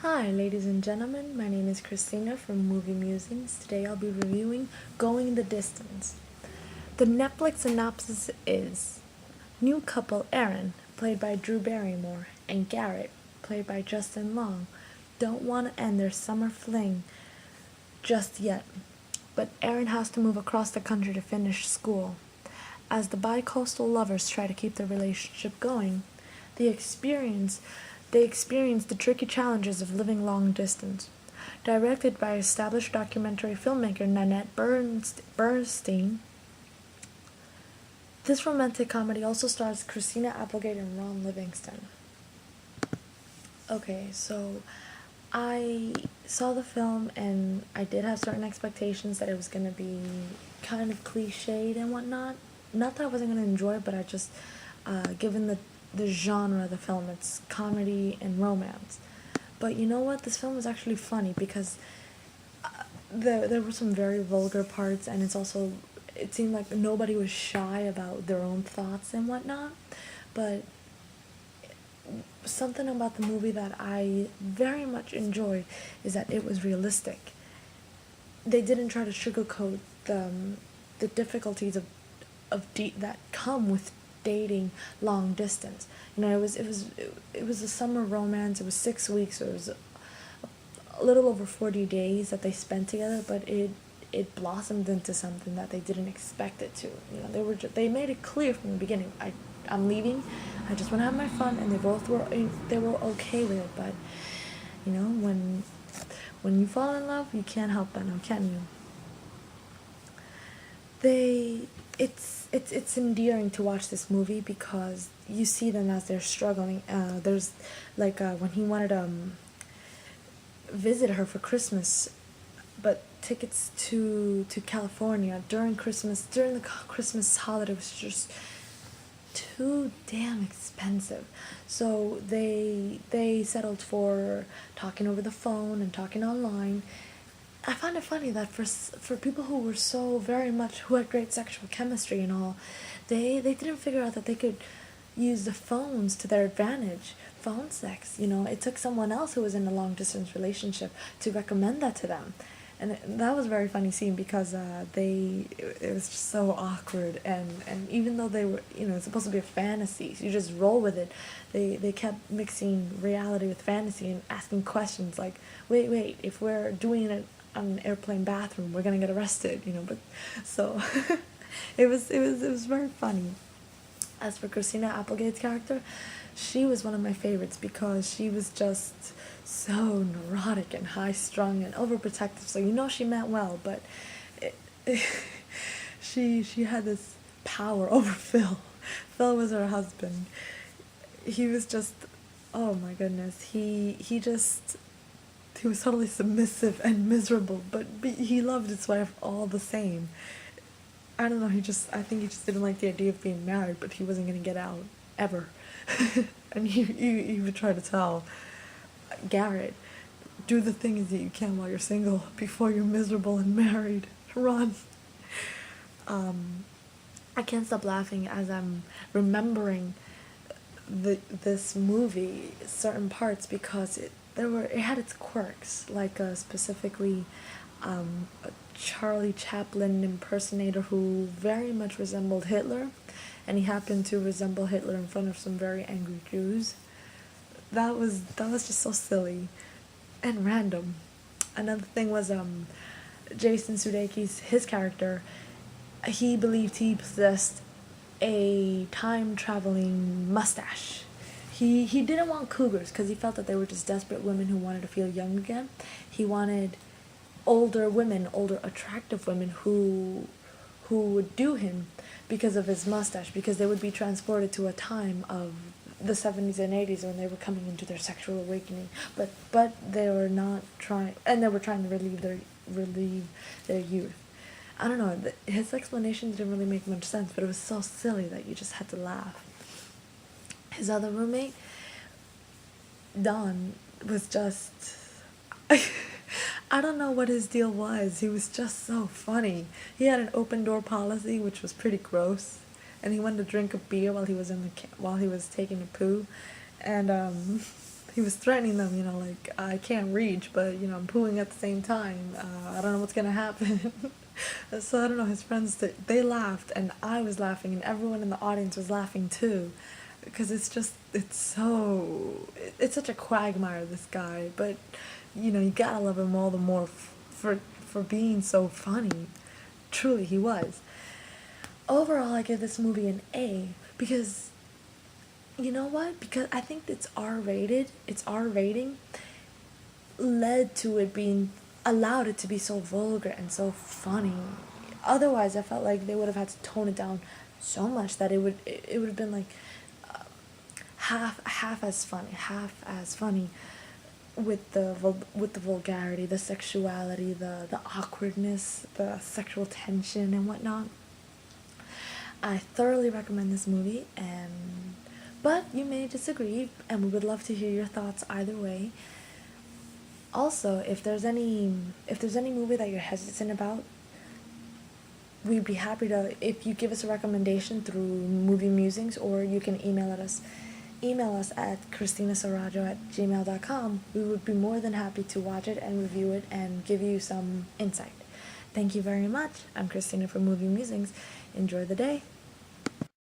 Hi, ladies and gentlemen. My name is Christina from Movie Musings. Today I'll be reviewing Going the Distance. The Netflix synopsis is new couple Aaron, played by Drew Barrymore, and Garrett, played by Justin Long, don't want to end their summer fling just yet. But Aaron has to move across the country to finish school. As the bi-coastal lovers try to keep their relationship going, they experience the tricky challenges of living long distance. Directed by established documentary filmmaker Nanette Bernstein, this romantic comedy also stars Christina Applegate and Ron Livingston. Okay, so I saw the film and I did have certain expectations that it was going to be kind of cliched and whatnot. Not that I wasn't going to enjoy it, but I just, given the genre of the film, it's comedy and romance. But you know what? This film was actually funny because there were some very vulgar parts, and it seemed like nobody was shy about their own thoughts and whatnot. But something about the movie that I very much enjoyed is that it was realistic. They didn't try to sugarcoat the difficulties that come with dating long distance. You know, it was a summer romance. It was 6 weeks. It was a little over 40 days that they spent together, but it blossomed into something that they didn't expect it to. You know, they made it clear from the beginning. I'm leaving. I just want to have my fun, and they were okay with it. But you know, when you fall in love, you can't help that, now can you? It's endearing to watch this movie because you see them as they're struggling. There's when he wanted to visit her for Christmas, but tickets to California during the Christmas holiday was just too damn expensive. So they settled for talking over the phone and talking online. I find it funny that for people who were who had great sexual chemistry and all, they didn't figure out that they could use the phones to their advantage. Phone sex, you know, it took someone else who was in a long distance relationship to recommend that to them. And that was a very funny scene because it was just so awkward, and even though they were, you know, it's supposed to be a fantasy, so you just roll with it. They kept mixing reality with fantasy and asking questions like, wait, if we're doing it on an airplane bathroom, we're gonna get arrested, you know. But so it was very funny. As for Christina Applegate's character, she was one of my favorites because she was just so neurotic and high-strung and overprotective. So you know she meant well, but she had this power over Phil. Phil was her husband. He was just, oh my goodness, he was totally submissive and miserable, but he loved his wife all the same. I don't know, I think he just didn't like the idea of being married, but he wasn't going to get out, ever. And he would try to tell Garrett, do the things that you can while you're single before you're miserable and married. Run. I can't stop laughing as I'm remembering this movie, certain parts, because it had its quirks, like specifically a Charlie Chaplin impersonator who very much resembled Hitler, and he happened to resemble Hitler in front of some very angry Jews. That was just so silly and random. Another thing was Jason Sudeikis, his character. He believed he possessed a time-traveling mustache. He didn't want cougars because he felt that they were just desperate women who wanted to feel young again. He wanted older attractive women who would do him because of his mustache, because they would be transported to a time of the 70s and 80s when they were coming into their sexual awakening, but they were not trying, and they were trying to relieve their youth. I don't know, his explanation didn't really make much sense, but it was so silly that you just had to laugh. His other roommate, Don, was just I don't know what his deal was. He was just so funny. He had an open door policy, which was pretty gross, and he wanted to drink a beer while he was taking a poo, and he was threatening them, you know, like, I can't reach, but, you know, I'm pooing at the same time. I don't know what's gonna happen. So I don't know, his friends, they laughed, and I was laughing, and everyone in the audience was laughing too. Because it's such a quagmire, this guy, but, you know, you gotta love him all the more for being so funny. Truly, he was. Overall, I give this movie an A, because, you know what? Because I think it's R-rated. Its R rating led to it being, allowed it to be so vulgar and so funny. Otherwise, I felt like they would have had to tone it down so much that it would have been like half as funny with the vulgarity, the sexuality, the awkwardness, the sexual tension and whatnot. I thoroughly recommend this movie, and but you may disagree, and we would love to hear your thoughts either way. Also, if there's any movie that you're hesitant about, we'd be happy to, if you give us a recommendation through Movie Musings, or you can email us at christinasarajo@gmail.com. We would be more than happy to watch it and review it and give you some insight. Thank you very much. I'm Christina from Movie Musings. Enjoy the day.